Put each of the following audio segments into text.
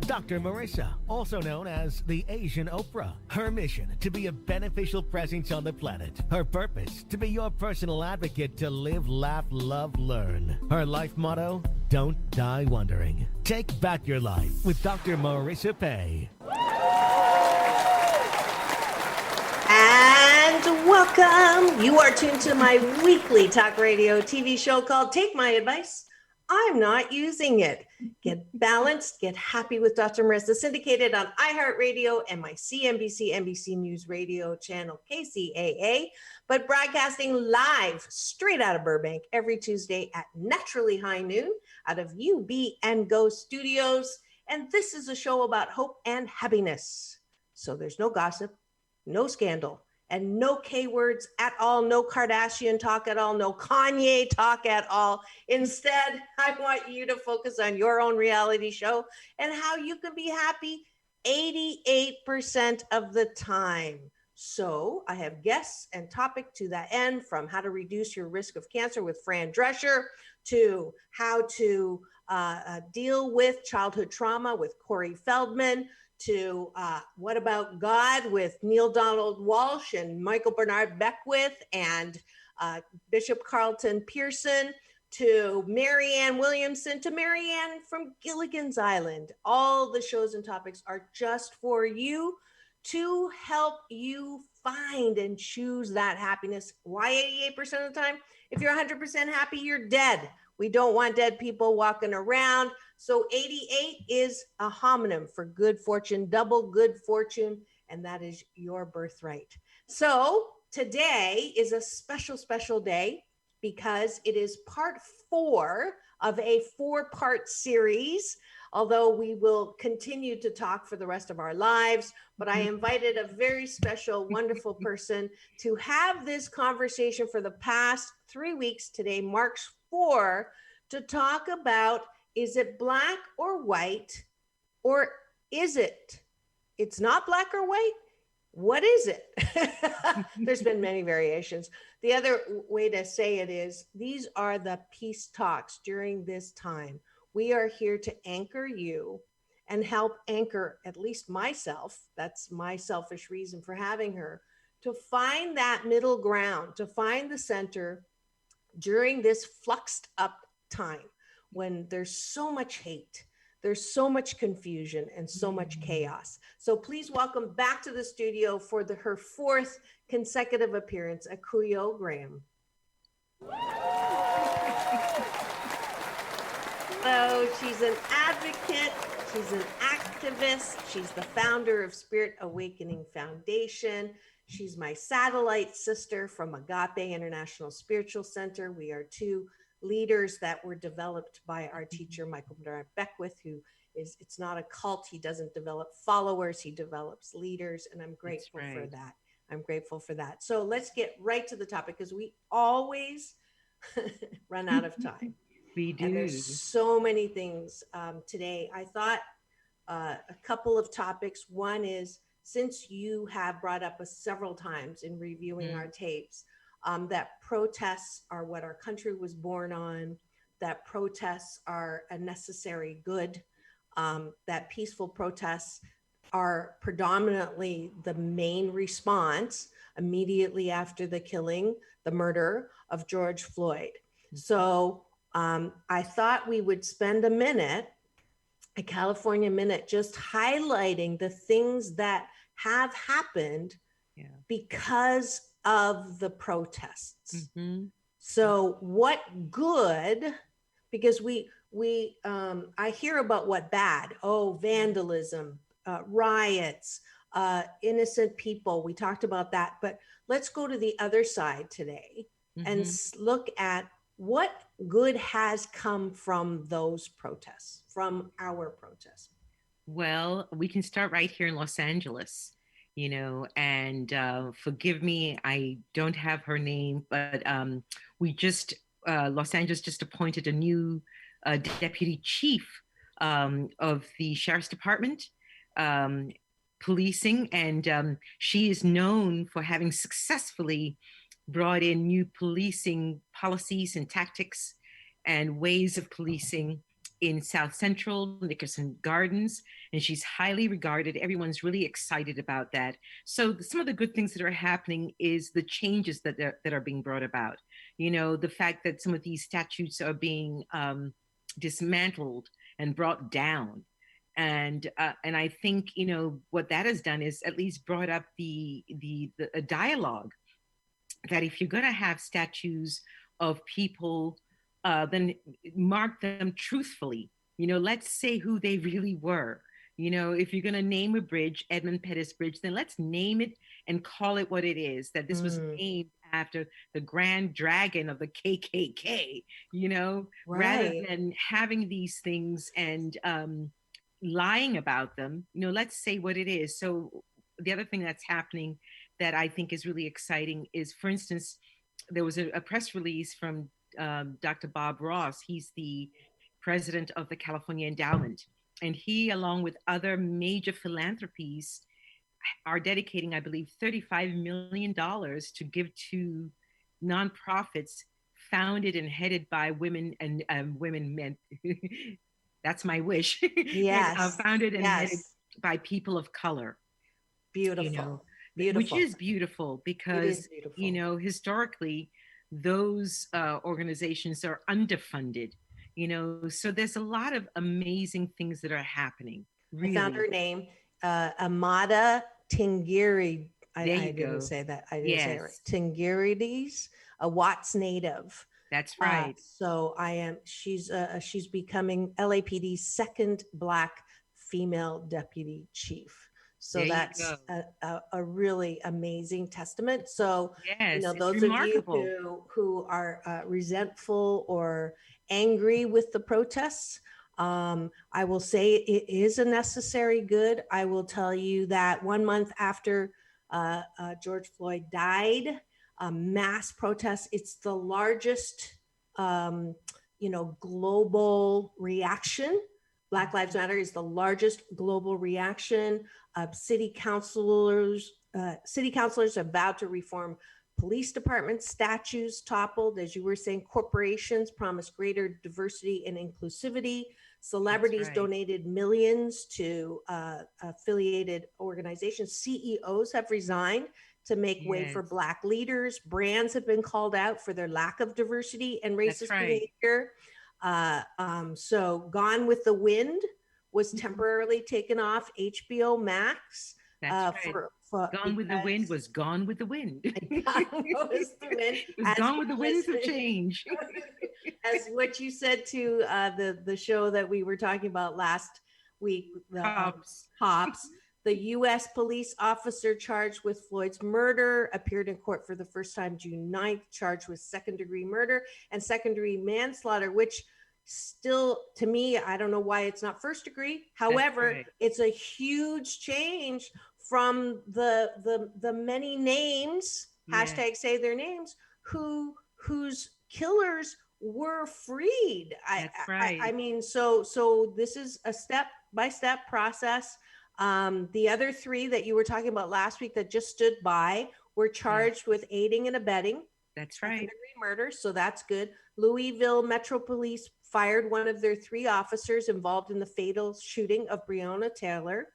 Dr. Marissa, also known as the Asian Oprah. Her mission, to be a beneficial presence on the planet. Her purpose, to be your personal advocate to live, laugh, love, learn. Her life motto, don't die wondering. Take back your life with Dr. Marissa Pay. And welcome. You are tuned to my weekly talk radio TV show called Take My Advice. I'm not using it. Get balanced, get happy with Dr. Marissa, syndicated on iHeartRadio and my CNBC NBC News Radio channel KCAA, but broadcasting live straight out of Burbank every Tuesday at naturally high noon out of UB and Go Studios. And this is a show about hope and happiness. So there's no gossip, no scandal, and no K words at all, no Kardashian talk at all, no Kanye talk at all. Instead, I want you to focus on your own reality show and how you can be happy 88% of the time. So I have guests and topic to that end, from how to reduce your risk of cancer with Fran Drescher to how to deal with childhood trauma with Corey Feldman, to What About God with Neil Donald Walsh and Michael Bernard Beckwith and Bishop Carlton Pearson, to Marianne Williamson, to Marianne from Gilligan's Island. All the shows and topics are just for you to help you find and choose that happiness. Why 88% of the time? If you're 100% happy, you're dead. We don't want dead people walking around. So 88 is a homonym for good fortune, double good fortune, and that is your birthright. So today is a special, special day because it is part 4 of a 4-part series, although we will continue to talk for the rest of our lives. But I invited a very special, wonderful person to have this conversation for the past 3 weeks. Today marks 4, to talk about, is it black or white, or is it's not black or white? What is it? There's been many variations. The other way to say it is, these are the peace talks during this time. We are here to anchor you and help anchor at least myself. That's my selfish reason for having her, to find that middle ground, to find the center during this fluxed up time when there's so much hate, there's so much confusion and so much chaos. So please welcome back to the studio for her 4th consecutive appearance, Akuyoe Graham. So she's an advocate, she's an activist, she's the founder of Spirit Awakening Foundation. She's my satellite sister from Agape International Spiritual Center. We are 2 leaders that were developed by our teacher, Michael Bernard Beckwith, who is, it's not a cult. He doesn't develop followers, he develops leaders. And I'm grateful for that. I'm grateful for that. So let's get right to the topic, because we always run out of time. We do. And there's so many things today. I thought a couple of topics. One is, since you have brought up several times in reviewing our tapes, that protests are what our country was born on, that protests are a necessary good, that peaceful protests are predominantly the main response immediately after the killing, the murder of George Floyd. So I thought we would spend a California minute, just highlighting the things that have happened because of the protests. So what good, because I hear about what bad, vandalism, riots, innocent people. We talked about that, but let's go to the other side today and look at what good has come from those protests, from our protests. Well, we can start right here in Los Angeles, and forgive me, I don't have her name, but Los Angeles just appointed a new deputy chief of the sheriff's department, policing, and she is known for having successfully brought in new policing policies and tactics and ways of policing in South Central, Nickerson Gardens, and she's highly regarded. Everyone's really excited about that. So some of the good things that are happening is the changes that are being brought about. You know, the fact that some of these statutes are being dismantled and brought down. And I think, you know, what that has done is at least brought up the a dialogue that if you're going to have statues of people, then mark them truthfully. You know, let's say who they really were. You know, if you're going to name a bridge, Edmund Pettus Bridge, then let's name it and call it what it is, that this was named after the grand dragon of the KKK, you know, rather than having these things and lying about them. You know, let's say what it is. So the other thing that's happening that I think is really exciting is, for instance, there was a press release from Dr. Bob Ross. He's the president of the California Endowment. And he, along with other major philanthropies, are dedicating, I believe, $35 million to give to nonprofits founded and headed by women and women men. That's my wish. Yes. Founded and headed by people of color. Beautiful. You know, beautiful. Which is beautiful because, you know, historically, those organizations are underfunded, you know, so there's a lot of amazing things that are happening. Really. I found her name, Amada Tingiri. I didn't say that. I didn't say it right. Tingirides, a Watts native. That's right. So she's becoming LAPD's second Black female deputy chief. So that's a really amazing testament. So, you know, those of you who are resentful or angry with the protests, I will say it is a necessary good. I will tell you that 1 month after George Floyd died, mass protests, it's the largest, you know, global reaction. Black Lives Matter is the largest global reaction. City councilors have vowed to reform police departments, statues toppled, as you were saying, corporations promised greater diversity and inclusivity. Celebrities donated millions to affiliated organizations. CEOs have resigned to make way for Black leaders. Brands have been called out for their lack of diversity and racist behavior. So Gone with the Wind was temporarily taken off HBO Max. That's right. Gone with the Wind was Gone with the Wind. Gone with the Wind. It was Gone with the Winds of Change. As what you said to the show that we were talking about last week, Hops. The U.S. police officer charged with Floyd's murder appeared in court for the first time June 9th, charged with second-degree murder and second-degree manslaughter, which still, to me, I don't know why it's not first degree. However, it's a huge change from the many names, hashtag say their names, whose killers were freed. I mean, so this is a step-by-step process. The other three that you were talking about last week that just stood by were charged with aiding and abetting. That's right. Murder, so that's good. Louisville Metro Police fired one of their 3 officers involved in the fatal shooting of Breonna Taylor.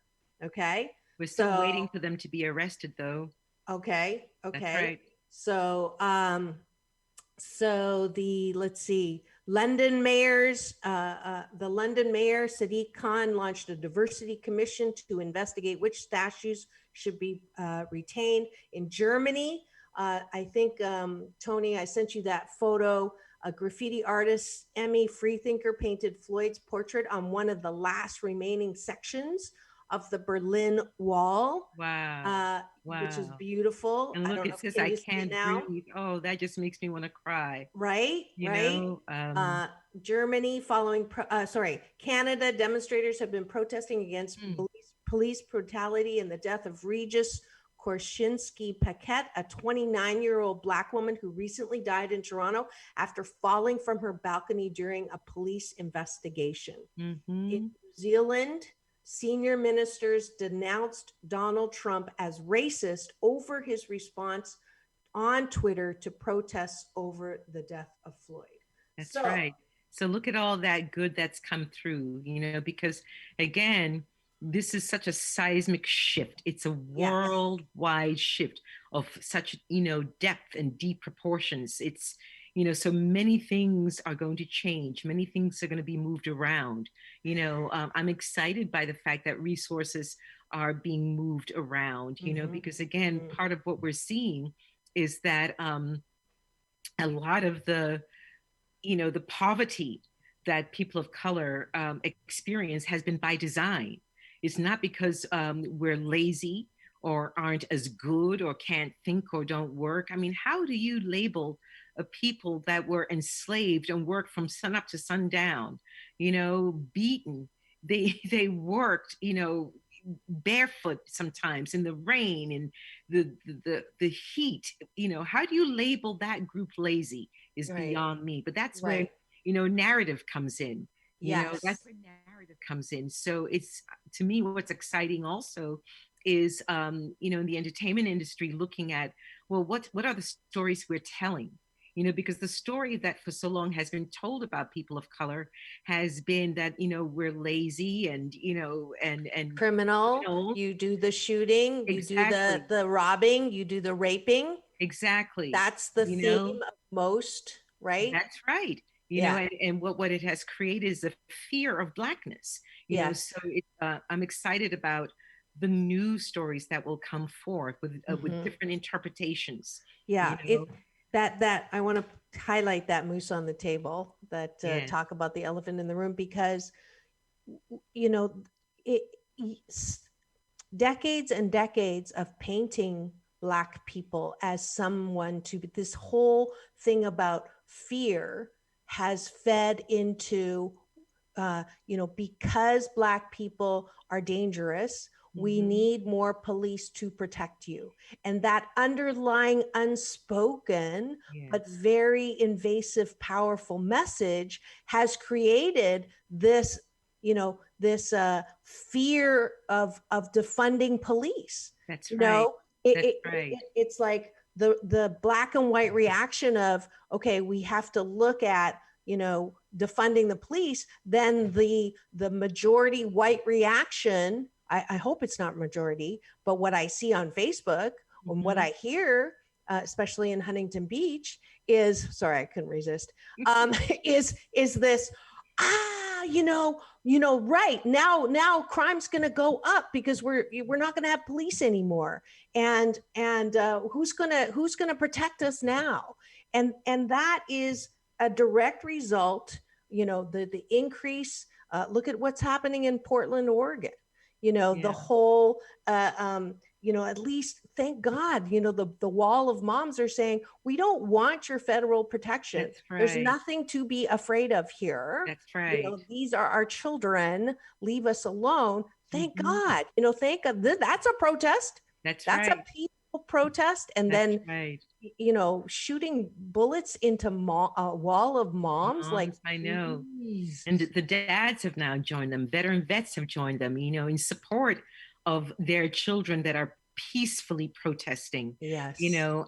Okay. We're still waiting for them to be arrested, though. Okay. That's right. So, let's see. London mayors, the London mayor, Sadiq Khan, launched a diversity commission to investigate which statues should be retained. In Germany, I think, Tony, I sent you that photo. A graffiti artist, Emmy Freethinker, painted Floyd's portrait on one of the last remaining sections of the Berlin Wall. Wow. Which is beautiful. And look, it says, I can't breathe. Oh, that just makes me want to cry. Right, Germany Canada, demonstrators have been protesting against police brutality and the death of Regis Korshinsky-Paquette, a 29-year-old Black woman who recently died in Toronto after falling from her balcony during a police investigation. In New Zealand, senior ministers denounced Donald Trump as racist over his response on Twitter to protests over the death of Floyd. That's right. So look at all that good that's come through, because again, this is such a seismic shift. It's a Yes. worldwide shift of such, depth and deep proportions. So many things are going to change. Many things are going to be moved around. I'm excited by the fact that resources are being moved around, because again, part of what we're seeing is that a lot of the poverty that people of color experience has been by design. It's not because we're lazy or aren't as good or can't think or don't work. I mean, how do you label a people that were enslaved and worked from sun up to sundown, beaten? They worked, barefoot sometimes in the rain and the heat. How do you label that group lazy is beyond me. But that's where narrative comes in. That's where narrative comes in. So it's, to me, what's exciting also is in the entertainment industry, looking at, well, what are the stories we're telling? Because the story that for so long has been told about people of color has been that, we're lazy and, and criminal. You do the shooting, you do the robbing, you do the raping. Exactly. That's the theme of most, right? That's right. And what it has created is a fear of Blackness. So I'm excited about the new stories that will come forth with different interpretations. Yeah, that I want to highlight that moose on the table, that talk about the elephant in the room, because decades and decades of painting Black people as someone to, this whole thing about fear has fed into because Black people are dangerous, we need more police to protect you. And that underlying unspoken, but very invasive, powerful message has created this, this fear of defunding police. That's right. It's like the black and white reaction of, okay, we have to look at, defunding the police. Then the majority white reaction, I hope it's not majority, but what I see on Facebook and what I hear, especially in Huntington Beach, is, sorry, I couldn't resist, is this, right now crime's going to go up because we're not going to have police anymore, and who's going to protect us now? And that is a direct result, the increase. Look at what's happening in Portland, Oregon. The whole, at least, thank God, the wall of moms are saying, we don't want your federal protection. That's right. There's nothing to be afraid of here. That's right. These are our children. Leave us alone. Thank God. Thank God. That's a protest. That's right. A peaceful protest. And that's then, right. Shooting bullets into a wall of moms. Like, I know. And the dads have now joined them. Veteran vets have joined them, in support of their children that are peacefully protesting. Yes.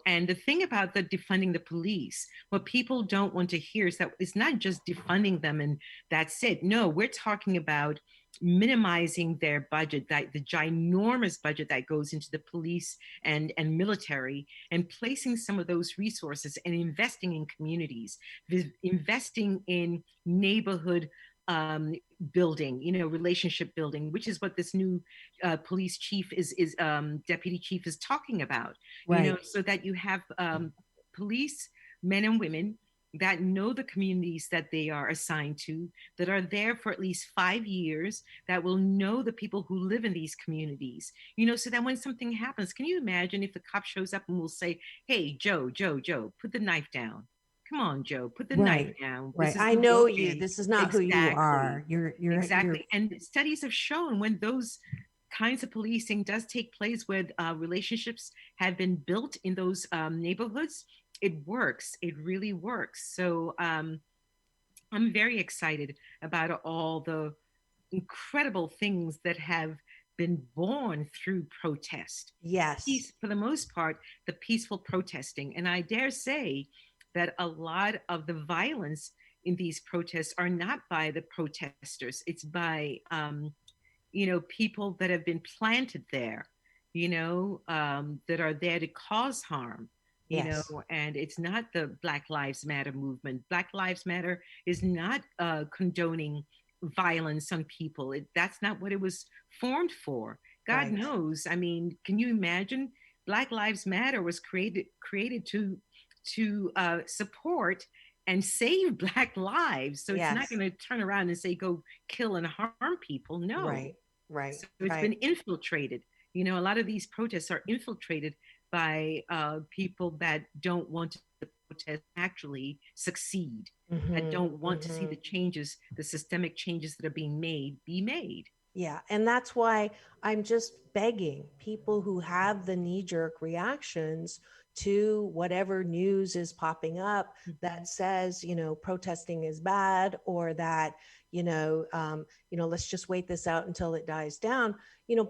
And the thing about the defunding the police, what people don't want to hear is that it's not just defunding them and that's it. No, we're talking about minimizing their budget, that the ginormous budget that goes into the police and military, and placing some of those resources and investing in communities, investing in neighborhood building, relationship building, which is what this new police chief is deputy chief is talking about, right. So that you have police men and women that know the communities that they are assigned to, that are there for at least 5 years, that will know the people who live in these communities, so that when something happens, can you imagine if the cop shows up and will say, hey, Joe, put the knife down. Come on, Joe, put the knife down. Right. I know you. This is not who you are. You're exactly. And studies have shown when those kinds of policing does take place, where relationships have been built in those neighborhoods, it works. It really works. So I'm very excited about all the incredible things that have been born through protest. Yes. For the most part, the peaceful protesting. And I dare say that a lot of the violence in these protests are not by the protesters. It's by, people that have been planted there, that are there to cause harm, Yes. and it's not the Black Lives Matter movement. Black Lives Matter is not condoning violence on people. That's not what it was formed for. God Right. knows. I mean, can you imagine? Black Lives Matter was created to support and save Black lives. So it's not Yes. going to turn around and say go kill and harm people. No. Right. Right. So it's Right. been infiltrated. A lot of these protests are infiltrated by people that don't want the protest actually succeed, that Mm-hmm. don't want to see Mm-hmm. the changes, the systemic changes that are being made, be made. Yeah, and that's why I'm just begging people who have the knee jerk reactions to whatever news is popping up Mhm. that says, protesting is bad, or that, let's just wait this out until it dies down.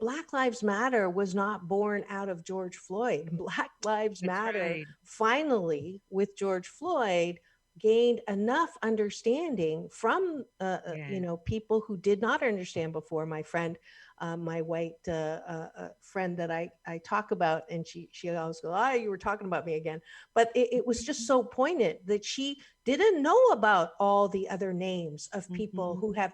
Black Lives Matter was not born out of George Floyd. Black Lives That's Matter right. finally, with George Floyd, gained enough understanding from Yeah. people who did not understand before. My friend, my white friend that I talk about, and she always goes, "Ah, you were talking about me again." But it was just so poignant that she didn't know about all the other names of people Mhm. who have.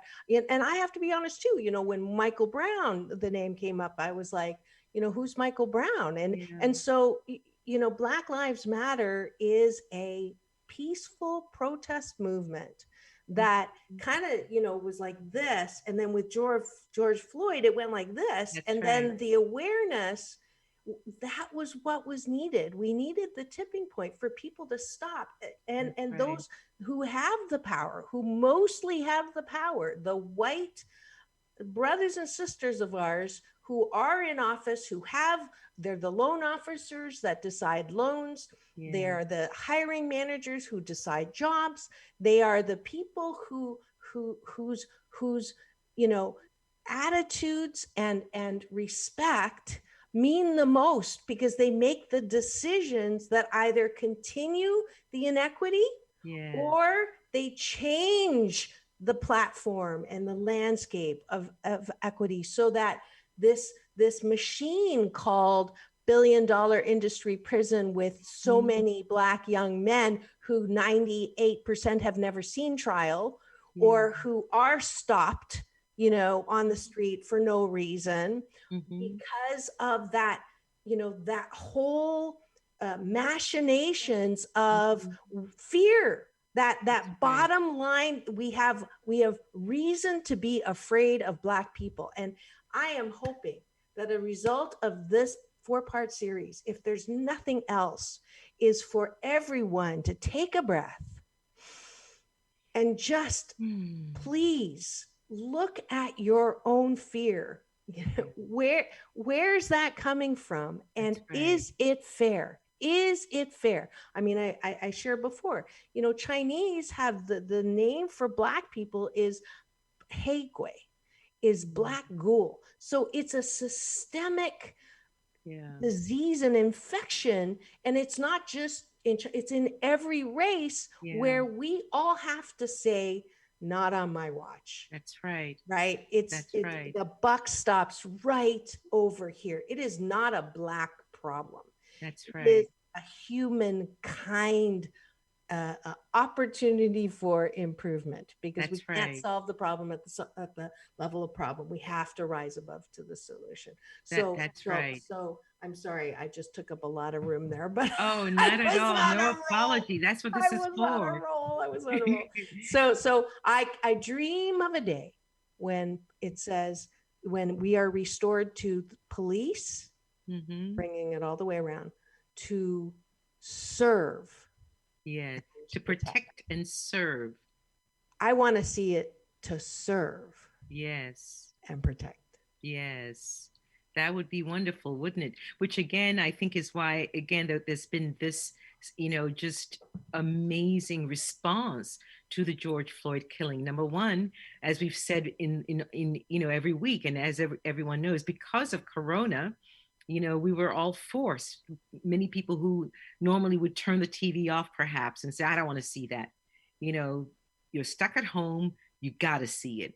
And I have to be honest too. When Michael Brown, the name came up, I was like, who's Michael Brown? And Yeah. and so Black Lives Matter is a peaceful protest movement that Mhm. kind of was like this, and then with George Floyd it went like this, That's and right. then the awareness, that was what was needed. We needed the tipping point for people to stop, and That's and right. those who have the power, who mostly have the power, the white brothers and sisters of ours who are in office, they're the loan officers that decide loans. They Yeah. are the hiring managers who decide jobs. They are the people whose you know attitudes and respect mean the most, because they make the decisions that either continue the inequity Yeah. or they change the platform and the landscape of equity, so that this machine called billion-dollar industry prison, with so Mhm. many Black young men who 98% have never seen trial, Yeah. or who are stopped on the street for no reason, Mhm. because of that whole machinations of Mhm. fear. that That's that right. bottom line, we have reason to be afraid of Black people. And I am hoping that a result of this 4-part series, if there's nothing else, is for everyone to take a breath and just Hmm. please look at your own fear. Yeah. Where's that coming from, and That's right. is it fair? Is it fair? I mean, I shared before, Chinese have the name for Black people is Heigui, is Yeah. Black ghoul. So it's a systemic Yeah. disease and infection, and it's not just it's in every race, Yeah. where we all have to say, not on my watch. That's right. Right? it's That's it's right. the buck stops right over here. It is not a Black problem. That's It is right. a humankind opportunity for improvement, because we That's can't right. solve the problem at the level of problem. We have to rise above to the solution. That So that's so right. so I'm sorry, I just took up a lot of room there, but Oh, I not at was all. on No a roll. apology. That's what I this is was on a for. roll. I was on a roll. So I dream of a day when it says, when we are restored to police, Hmm. bringing it all the way around, to serve Yes. and to To protect. protect and serve. I want to see it to serve Yes. and protect. Yes. That would be wonderful, wouldn't it? Which again, I think is why, again, that there's been this, just amazing response to the George Floyd killing. Number one, as we've said in every week, and as everyone knows, because of Corona, we were all forced. Many people who normally would turn the TV off, perhaps, and say, "I don't want to see that," you know, you're stuck at home, you got to see it,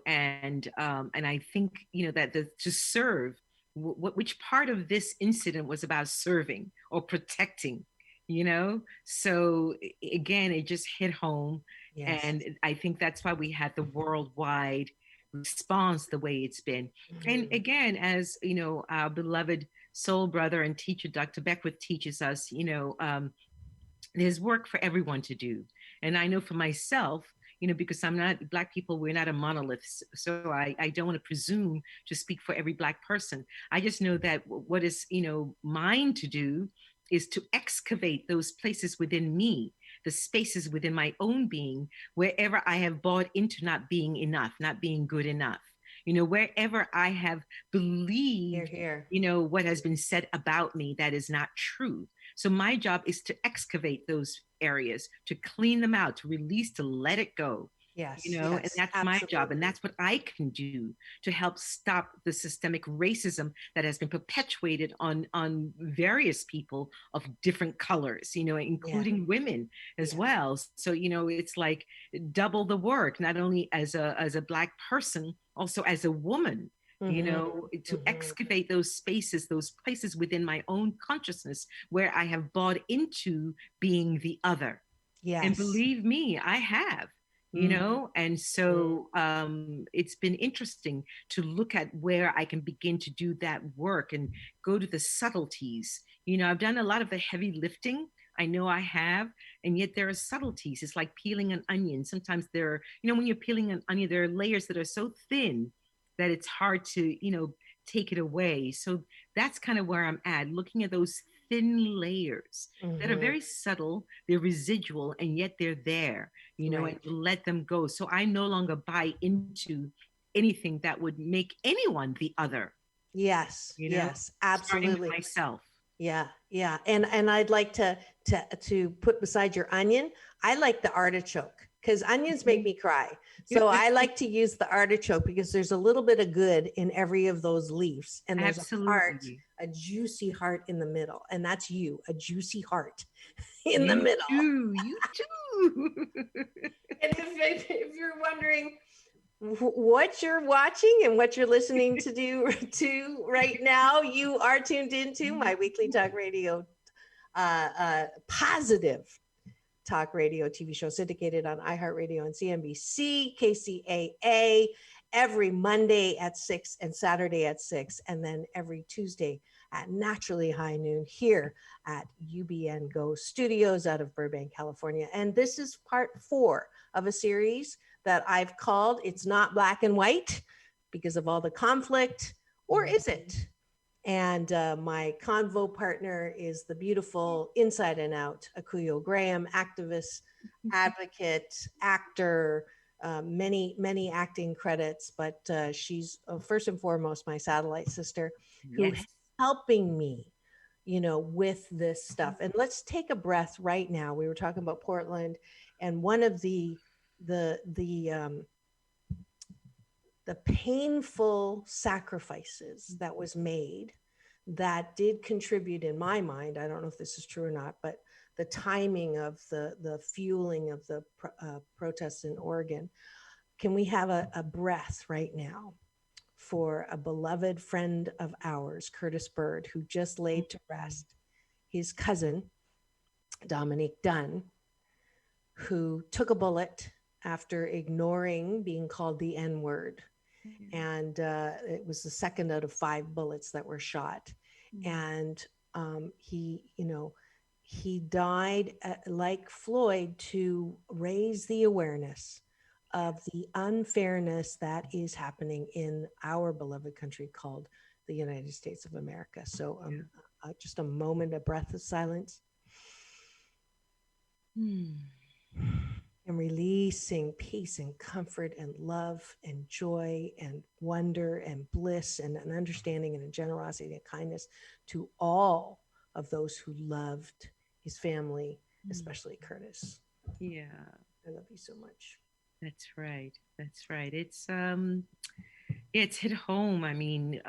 and I think, that to serve, which part of this incident was about serving or protecting, so again, it just hit home. Yes. And I think that's why we had the worldwide response the way it's been. And again, as our beloved soul brother and teacher Dr. Beckwith teaches us, there's work for everyone to do. And I know for myself, because Black people, we're not a monolith. So I don't want to presume to speak for every Black person. I just know that what is, mine to do is to excavate those places within me, the spaces within my own being, wherever I have bought into not being enough, not being good enough. Wherever I have believed, what has been said about me that is not true. So my job is to excavate those areas, to clean them out, to release, to let it go. Yes. And that's my job. And that's what I can do to help stop the systemic racism that has been perpetuated on various people of different colors, including women as well. So, it's like double the work, not only as a Black person, also as a woman. To excavate those spaces, those places within my own consciousness where I have bought into being the other. Yes. And believe me, I have. And so it's been interesting to look at where I can begin to do that work and go to the subtleties. I've done a lot of the heavy lifting. I know I have, and yet there are subtleties. It's like peeling an onion. Sometimes when you're peeling an onion, there are layers that are so thin that it's hard to, take it away. So that's kind of where I'm at, looking at those thin layers that are very subtle, they're residual, and yet they're there, and let them go. So I no longer buy into anything that would make anyone the other. Yes, yes, absolutely. Starting with myself. Yeah. And I'd like to put beside your onion, I like the artichoke, because onions make me cry. So I like to use the artichoke because there's a little bit of good in every of those leaves. And there's a heart, a juicy heart in the middle. And that's you, a juicy heart in the middle. You too. And if you're wondering what you're watching and what you're listening to right now, you are tuned into my weekly talk radio, positive talk radio TV show syndicated on iHeartRadio and CNBC, KCAA, every Monday at 6 and Saturday at 6, and then every Tuesday at naturally high noon here at UBN Go Studios out of Burbank, California. And this is part 4 of a series that I've called It's Not Black and White because of all the conflict, or is it? And my convo partner is the beautiful inside and out Akuyoe Graham, activist, advocate, actor, many acting credits, but she's first and foremost my satellite sister who's helping me, with this stuff. And let's take a breath right now. We were talking about Portland, and one of the painful sacrifices that was made that did contribute in my mind, I don't know if this is true or not, but the timing of the fueling of the protests in Oregon. Can we have a breath right now for a beloved friend of ours, Curtis Bird, who just laid to rest his cousin, Dominique Dunn, who took a bullet after ignoring being called the N-word. And it was the second out of 5 bullets that were shot. And he died like Floyd to raise the awareness of the unfairness that is happening in our beloved country called the United States of America. So just a moment, a breath of silence. And releasing peace and comfort and love and joy and wonder and bliss and an understanding and a generosity and kindness to all of those who loved his family, especially Curtis. Yeah. I love you so much. That's right. It's hit home. I mean,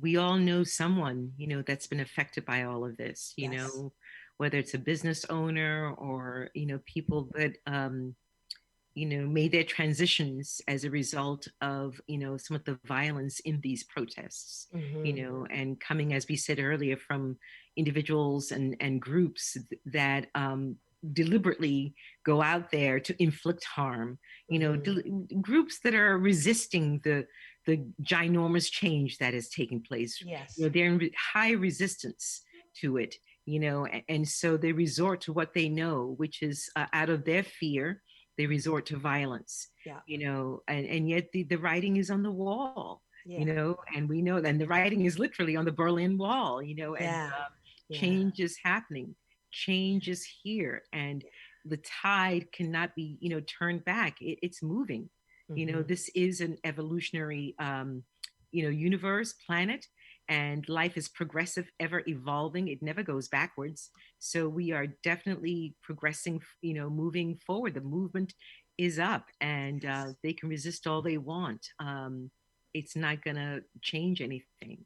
we all know someone, that's been affected by all of this, you know, whether it's a business owner or, people that made their transitions as a result of, some of the violence in these protests, and coming, as we said earlier, from individuals and groups that deliberately go out there to inflict harm, groups that are resisting the ginormous change that is taking place. Yes. They're in high resistance to it, and so they resort to what they know, which is out of their fear, they resort to violence. Yeah. And yet the writing is on the wall. Yeah. And we know, and the writing is literally on the Berlin Wall. And change is happening, change is here, and the tide cannot be turned back. It's moving. This is an evolutionary universe, planet, and life is progressive, ever evolving. It never goes backwards. So we are definitely progressing, moving forward. The movement is up, and they can resist all they want. It's not going to change anything.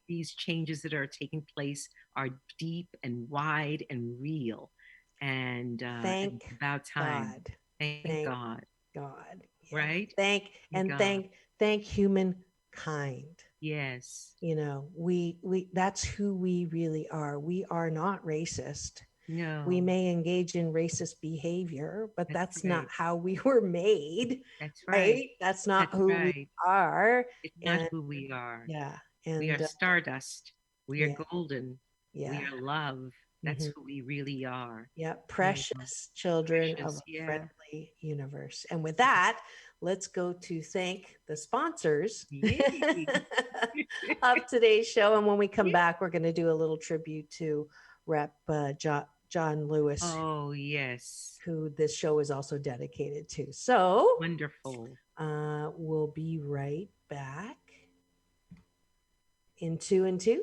These changes that are taking place are deep and wide and real. And thank about time. God. Thank God. God. Yeah. Right? Thank humankind. Yes. We that's who we really are. We are not racist. No. We may engage in racist behavior, but that's right. not how we were made. That's right. That's not who we are. It's not who we are. Yeah. And we are stardust. We are golden. Yeah. We are love. That's who we really are. Yeah. Precious children of a friendly universe. And with that, let's go to thank the sponsors of today's show. And when we come back, we're going to do a little tribute to Rep. John Lewis. Oh, yes. Who this show is also dedicated to. So wonderful. We'll be right back in 2 and 2.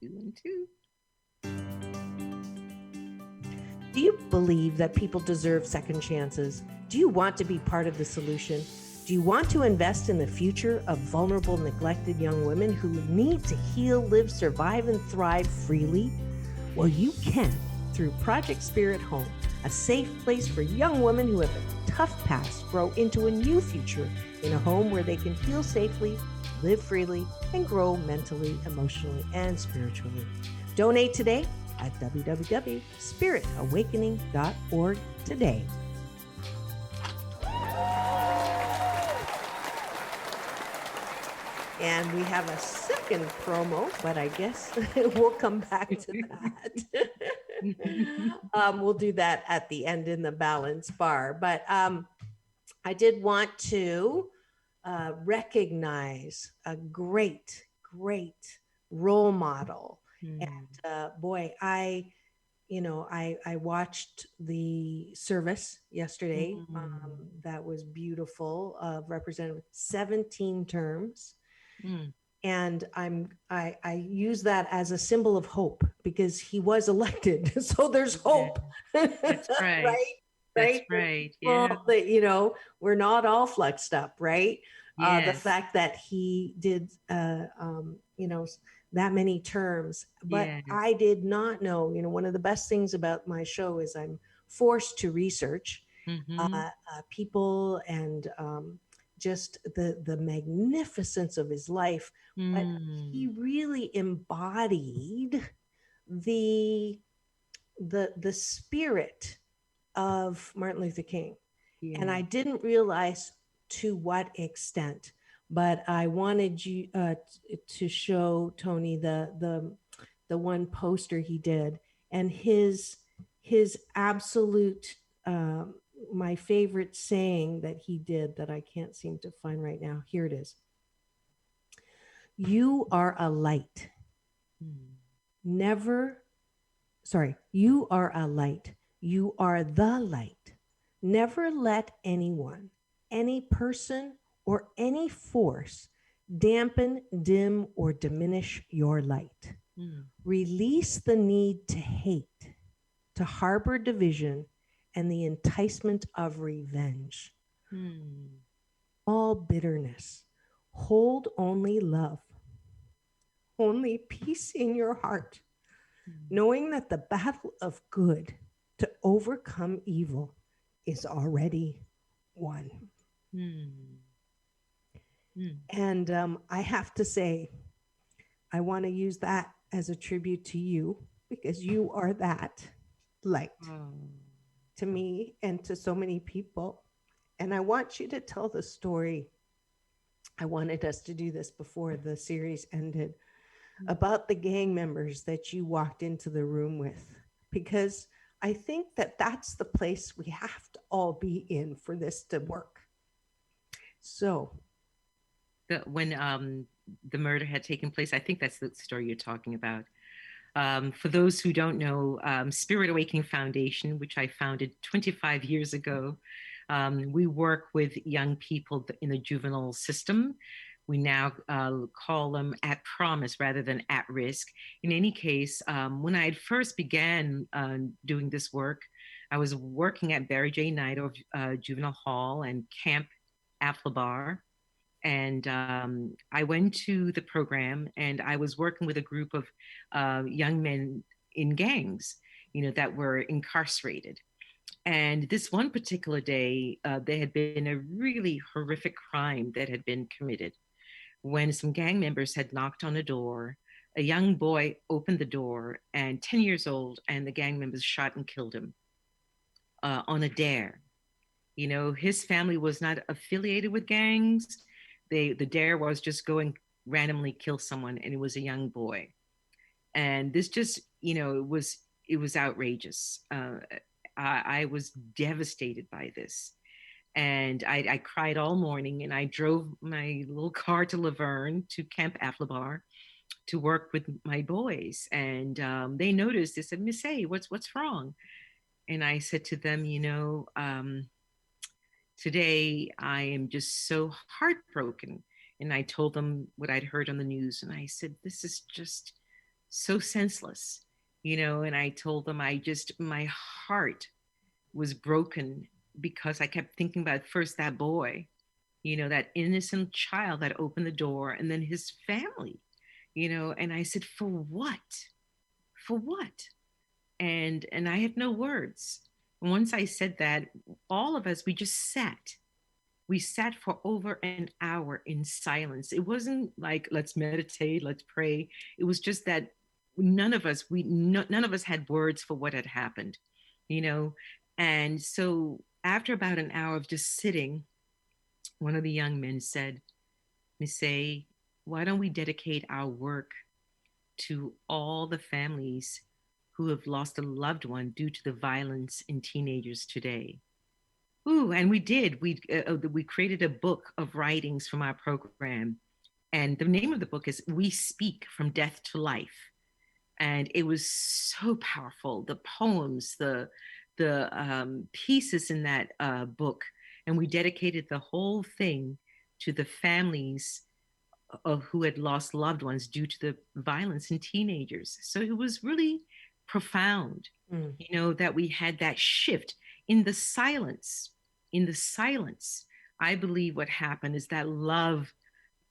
2 and 2. Do you believe that people deserve second chances? Do you want to be part of the solution? Do you want to invest in the future of vulnerable, neglected young women who need to heal, live, survive, and thrive freely? Well, you can through Project Spirit Home, a safe place for young women who have a tough past grow into a new future in a home where they can heal safely, live freely, and grow mentally, emotionally, and spiritually. Donate today at www.spiritawakening.org today. And we have a second promo, but I guess we'll come back to that. We'll do that at the end in the balance bar. But I did want to recognize a great role model. And boy, I watched the service yesterday. That was beautiful. Represented 17 terms. And I use that as a symbol of hope because he was elected. So there's hope. That's right. Right? That's right. Yeah. Well, we're not all fluxed up, right? Yes. The fact that he did, that many terms, but I did not know, one of the best things about my show is I'm forced to research people and just the magnificence of his life. But he really embodied the spirit of Martin Luther King. Yeah. And I didn't realize to what extent, but I wanted you to show Tony the one poster he did, and his absolute my favorite saying that he did that I can't seem to find right now. Here it is. You are a light. You are a light. You are the light. Never let anyone, any person, or any force dampen, dim, or diminish your light. Release the need to hate, to harbor division, and the enticement of revenge. All bitterness. Hold only love. Only peace in your heart, knowing that the battle of good to overcome evil is already won. Mm. Mm. And I have to say, I want to use that as a tribute to you because you are that light Oh. to me and to so many people. And I want you to tell the story. I wanted us to do this before the series ended about the gang members that you walked into the room with, because I think that that's the place we have to all be in for this to work. So, When the murder had taken place, I think that's the story you're talking about. For those who don't know, Spirit Awakening Foundation, which I founded 25 years ago, we work with young people in the juvenile system. We now call them at promise rather than at risk. In any case, when I had first began doing this work, I was working at Barry J. Nido Juvenile Hall and Camp Aflabar. And I went to the program, and I was working with a group of young men in gangs, that were incarcerated. And this one particular day, there had been a really horrific crime that had been committed when some gang members had knocked on a door. A young boy opened the door, and 10 years old, and the gang members shot and killed him on a dare. His family was not affiliated with gangs. The dare was just go and randomly kill someone, and it was a young boy. And this just, it was outrageous. I was devastated by this. And I cried all morning, and I drove my little car to Laverne to Camp Aflabar to work with my boys. And they noticed, they said, "Miss A, what's wrong?" And I said to them, today I am just so heartbroken. And I told them what I'd heard on the news. And I said, this is just so senseless, and I told them my heart was broken because I kept thinking about first that boy, that innocent child that opened the door, and then his family, and I said, for what? For what? And I had no words. And once I said that, all of us, we just sat. We sat for over an hour in silence. It wasn't like, let's meditate, let's pray. It was just that none of us had words for what had happened, And so after about an hour of just sitting, one of the young men said, "Miss A, why don't we dedicate our work to all the families who have lost a loved one due to the violence in teenagers today?" Ooh, and we did. We created a book of writings from our program, and the name of the book is "We Speak from Death to Life," and it was so powerful. The poems, the pieces in that book, and we dedicated the whole thing to the families of who had lost loved ones due to the violence in teenagers. So it was really profound, that we had that shift in the silence. In the silence, I believe what happened is that love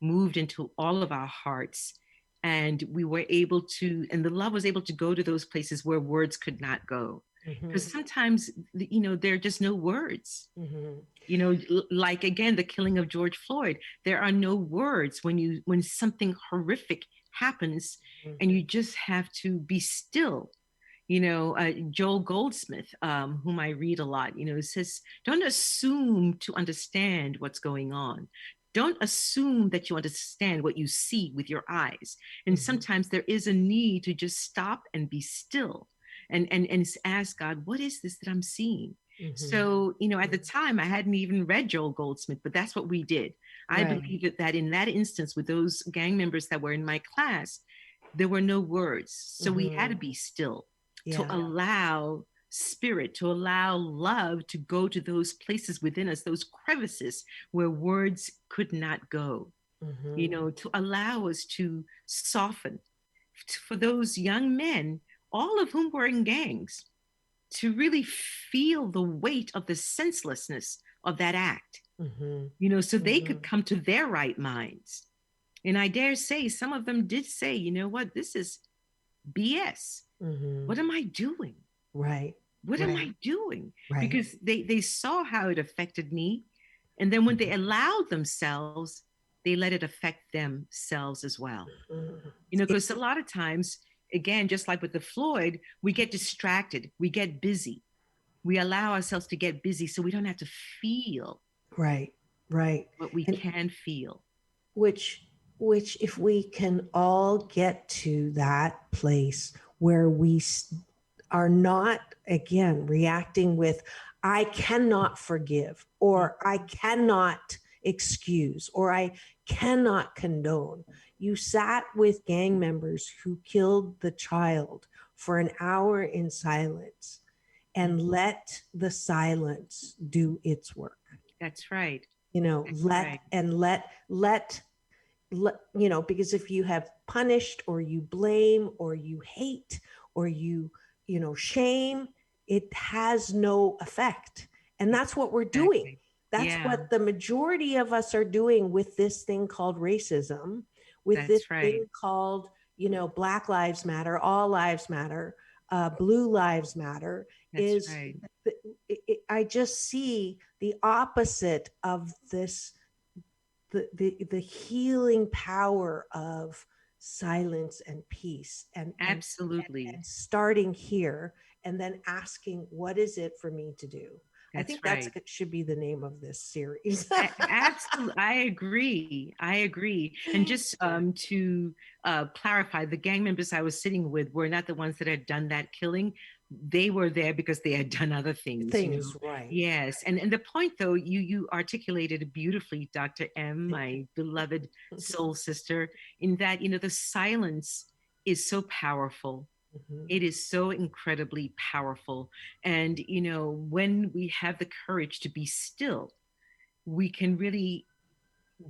moved into all of our hearts, and we were able to, and the love was able to go to those places where words could not go. Because sometimes, there are just no words. Like again, the killing of George Floyd, there are no words when something horrific happens, and you just have to be still. Joel Goldsmith, whom I read a lot, says, don't assume to understand what's going on. Don't assume that you understand what you see with your eyes. And sometimes there is a need to just stop and be still and ask God, what is this that I'm seeing? So, at the time I hadn't even read Joel Goldsmith, but that's what we did. I believe that in that instance with those gang members that were in my class, there were no words. So we had to be still. To allow spirit, to allow love to go to those places within us, those crevices where words could not go, to allow us to soften. For those young men, all of whom were in gangs, to really feel the weight of the senselessness of that act, so they could come to their right minds. And I dare say some of them did say, you know what, this is BS. What am I doing? Right. What am I doing? Right. Because they saw how it affected me. And then when they allowed themselves, they let it affect themselves as well. Mhm. You know, because a lot of times, again, just like with the Floyd, we get distracted, we get busy. We allow ourselves to get busy so we don't have to feel Right. Right. what we And can feel. which which if we can all get to that place where are not again reacting with I cannot forgive or I cannot excuse or I cannot condone. You sat with gang members who killed the child for an hour in silence and let the silence do its work. That's right. You know, That's let right. and let you know, because if you have punished or you blame or you hate or you know shame, it has no effect. And that's what we're doing. Exactly. That's Yeah, what the majority of us are doing with this thing called racism, with this that's right. thing called, you know, Black Lives Matter, all lives matter, blue lives matter. That's Is right. I just see the opposite of this, the healing power of silence and peace Absolutely. and starting here and then asking what is it for me to do. I That's think that's right. should be the name of this series. Absolutely, I agree. I agree. And just to clarify, the gang members I was sitting with were not the ones that had done that killing. They were there because they had done other things, you know. Things right. Yes, and the point though, you articulated it beautifully, Dr. M, my beloved soul sister, in that you know the silence is so powerful. Mhm. It is so incredibly powerful. And, you know, when we have the courage to be still, we can really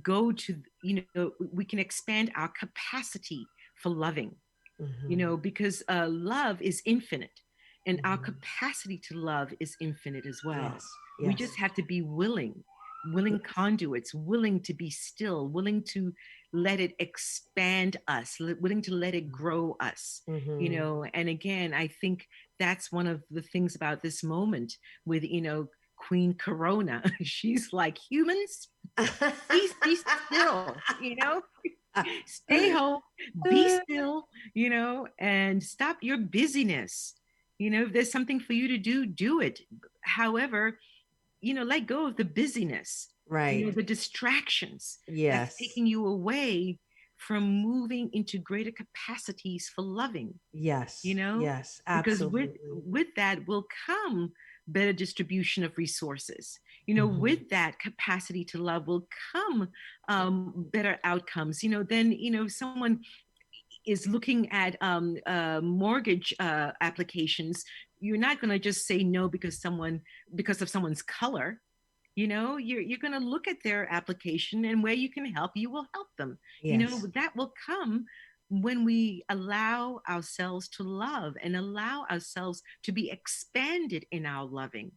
go to, you know, we can expand our capacity for loving, you Mhm. know, because love is infinite and our Mhm. capacity to love is infinite as well. Yes. We Yes. just have to be willing Yes. conduits, willing to be still, willing to let it expand us, willing to let it grow us, you Mhm. know. And again, I think that's one of the things about this moment with, you know, Queen Corona. She's like, humans, be still, you know, stay home, be still, you know, and stop your busyness. You know, if there's something for you to do, do it. However, you know, let go of the busyness, you know, Right. the distractions that's Yes. taking you away from moving into greater capacities for loving, you Yes. know, Yes. because Absolutely. with that will come better distribution of resources. You know, Mhm. with that capacity to love will come better outcomes. You know, then you know someone is looking at mortgage applications. You're not going to just say no because of someone's color. You know, you're going to look at their application, and where you can help, you will help them. You know, Yes. that will come when we allow ourselves to love and allow ourselves to be expanded in our loving,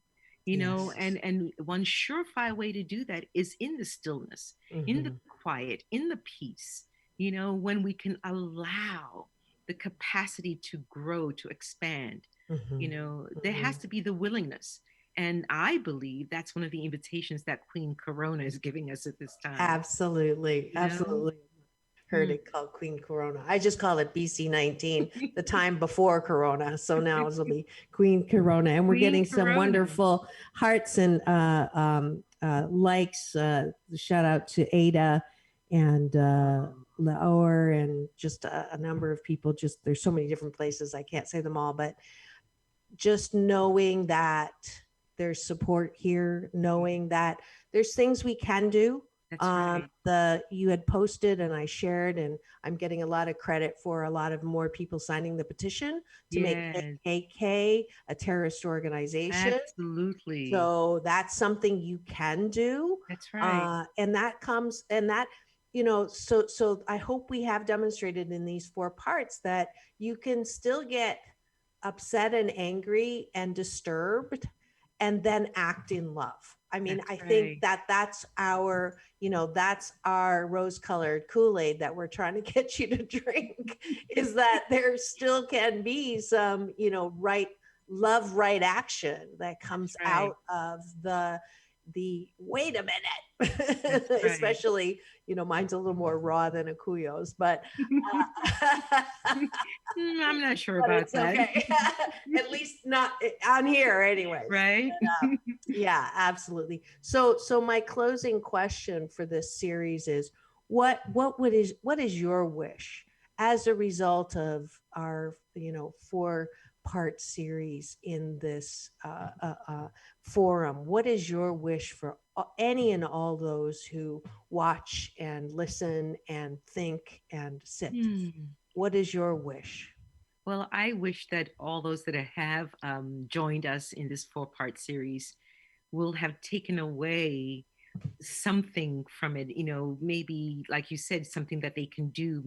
you know. Yes. And one surefire way to do that is in the stillness, in the Mhm. quiet, in the peace, you know, when we can allow the capacity to grow, to expand. You Mhm. know, there has Mhm. to be the willingness, and I believe that's one of the invitations that Queen Corona is giving us at this time. Absolutely. You know? Absolutely. Heard Mm. it called Queen Corona. I just call it BC-19, the time before Corona. So now it'll be Queen Corona. And we're Queen getting some Corona. wonderful hearts and likes. Shout out to Ada and Laor and just a number of people. Just there's so many different places. I can't say them all, but just knowing that there's support here, knowing that there's things we can do. That's right. The you had posted and I shared, and I'm getting a lot of credit for a lot of more people signing the petition to make Yes, KKK a terrorist organization. absolutely. So that's something you can do, That's right. and that comes and that you know. So I hope we have demonstrated in these four parts that you can still get upset and angry and disturbed and then act in love. I mean, That's I think right. that that's our, you know, that's our rose colored Kool-Aid that we're trying to get you to drink is that there still can be some, you know, right love right action that comes Right. out of the wait a minute, That's right. especially, mine's a little more raw than Akuyo's, but I'm not sure but about it's that. okay. At least not on here anyway. Right? Yeah, absolutely. So my closing question for this series is what is your wish as a result of our, 4-part series in this forum? What is your wish for any and all those who watch and listen and think and sit? What is your wish? Well, I wish that all those that have joined us in this 4-part series will have taken away something from it, maybe like you said, something that they can do.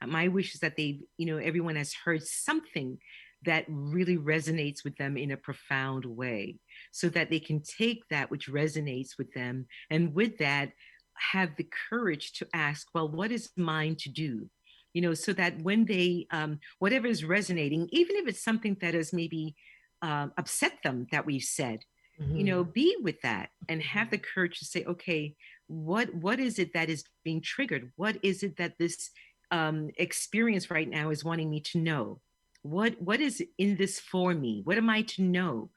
My wish is that everyone has heard something that really resonates with them in a profound way, so that they can take that which resonates with them, and with that have the courage to ask, well, what is mine to do? So that when they whatever is resonating, even if it's something that has maybe upset them that we've said, be with that and have the courage to say, okay, what is it that is being triggered? What is it that this experience right now is wanting me to know? What is in this for me? What am I to know?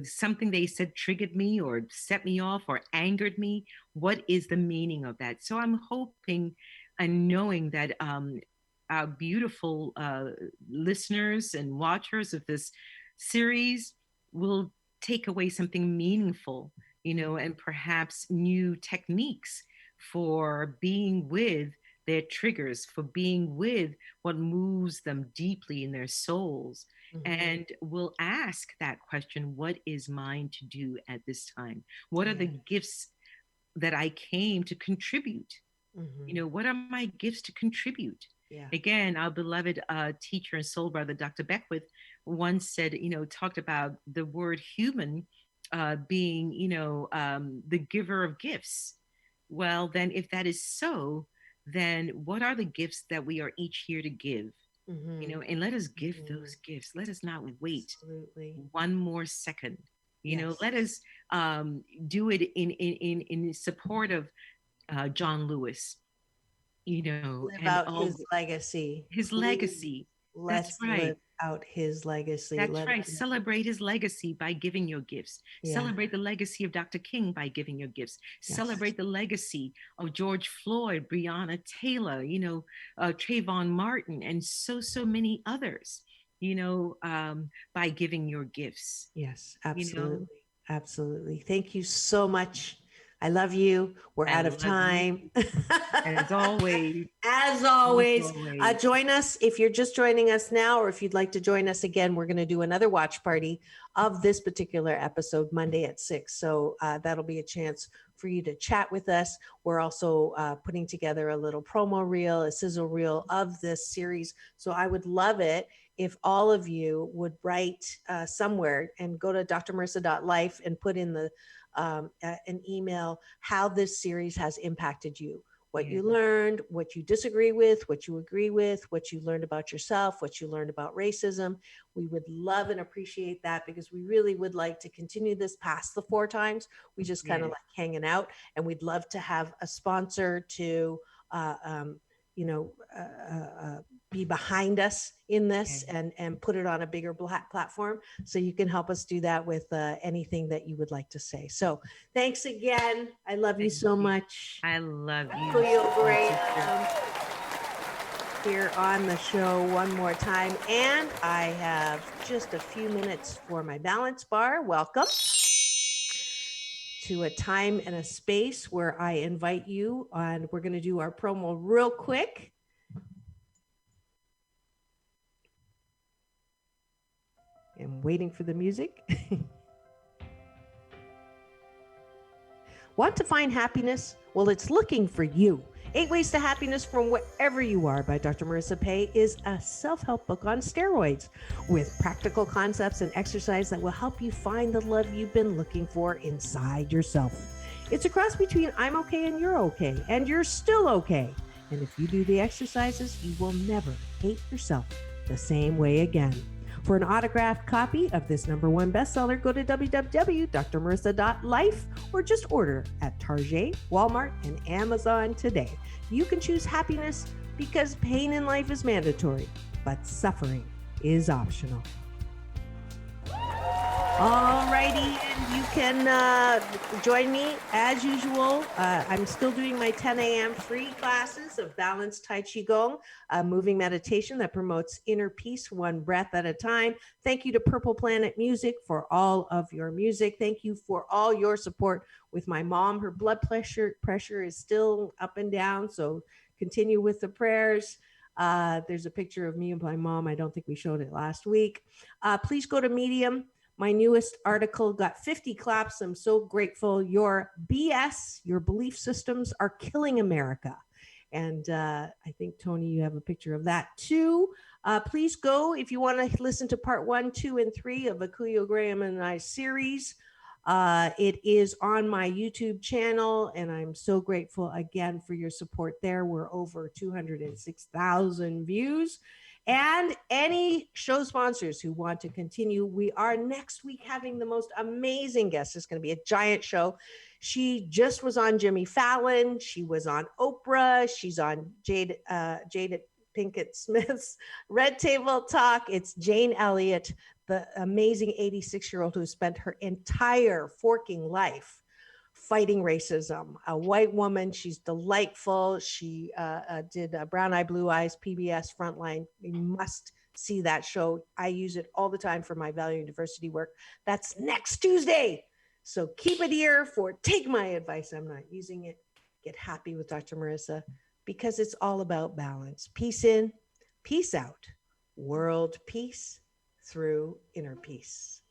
Something they said triggered me or set me off or angered me. What is the meaning of that? So I'm hoping and knowing that our beautiful listeners and watchers of this series will take away something meaningful, and perhaps new techniques for being with their triggers, for being with what moves them deeply in their souls. And will ask that question, what is mine to do at this time? What are the gifts that I came to contribute? What are my gifts to contribute? Yeah. Again, our beloved teacher and soul brother, Dr. Beckwith, once said, talked about the word human being, the giver of gifts. Well, then if that is so, then what are the gifts that we are each here to give? And let us give those gifts. Let us not wait one more second. Let us do it in support of John Lewis, live and out all his legacy. his legacy. Let's live out his legacy. That's right. Celebrate his legacy by giving your gifts. Celebrate the legacy of Dr. King by giving your gifts. Celebrate the legacy of George Floyd, Breonna Taylor, Trayvon Martin, and so many others, by giving your gifts. Yes, absolutely. Absolutely. Thank you so much. I love you. We're out of time. As always. As always. Join us if you're just joining us now, or if you'd like to join us again. We're going to do another watch party of this particular episode Monday at 6. So that'll be a chance for you to chat with us. We're also putting together a little promo reel, a sizzle reel of this series. So I would love it if all of you would write somewhere and go to drmarissa.life and put in an email how this series has impacted you, what you learned, what you disagree with, what you agree with, what you learned about yourself, what you learned about racism. We would love and appreciate that, because we really would like to continue this past the 4 times. We just kind of like hanging out, and we'd love to have a sponsor to be behind us in this and put it on a bigger platform. So you can help us do that with anything that you would like to say. So thanks again. I love you so much. I love you. Akuyoe Graham here on the show one more time. And I have just a few minutes for my balance bar. Welcome to a time and a space where I invite you on. We're going to do our promo real quick. I'm waiting for the music. Want to find happiness? Well, it's looking for you. 8 Ways to Happiness from Wherever You Are by Dr. Marissa Pei is a self-help book on steroids with practical concepts and exercise that will help you find the love you've been looking for inside yourself. It's a cross between I'm okay and you're still okay. And if you do the exercises, you will never hate yourself the same way again. For an autographed copy of this #1 bestseller, go to www.drmarissa.life or just order at Target, Walmart, and Amazon today. You can choose happiness because pain in life is mandatory, but suffering is optional. All righty, and you can join me as usual. I'm still doing my 10 a.m. free classes of balanced Tai Chi Gong, moving meditation that promotes inner peace one breath at a time. Thank you to Purple Planet Music for all of your music. Thank you for all your support with my mom. Her blood pressure is still up and down, so continue with the prayers. There's a picture of me and my mom. I don't think we showed it last week. Please go to Medium. My newest article got 50 claps. I'm so grateful. Your BS, your belief systems are killing America. And I think, Tony, you have a picture of that too. Please go if you want to listen to part 1, 2, and 3 of Akuyoe Graham and I series. It is on my YouTube channel, and I'm so grateful again for your support there. We're over 206,000 views. And any show sponsors who want to continue, we are next week having the most amazing guest. It's going to be a giant show. She just was on Jimmy Fallon. She was on Oprah. She's on Jada Pinkett Smith's Red Table Talk. It's Jane Elliott, the amazing 86-year-old who spent her entire forking life fighting racism. A white woman. She's delightful. She did Brown Eye, Blue Eyes, PBS Frontline. You must see that show. I use it all the time for my value and diversity work. That's next Tuesday. So keep it here for Take My Advice. I'm not using it. Get happy with Dr. Marissa, because it's all about balance. Peace in, peace out. World peace through inner peace.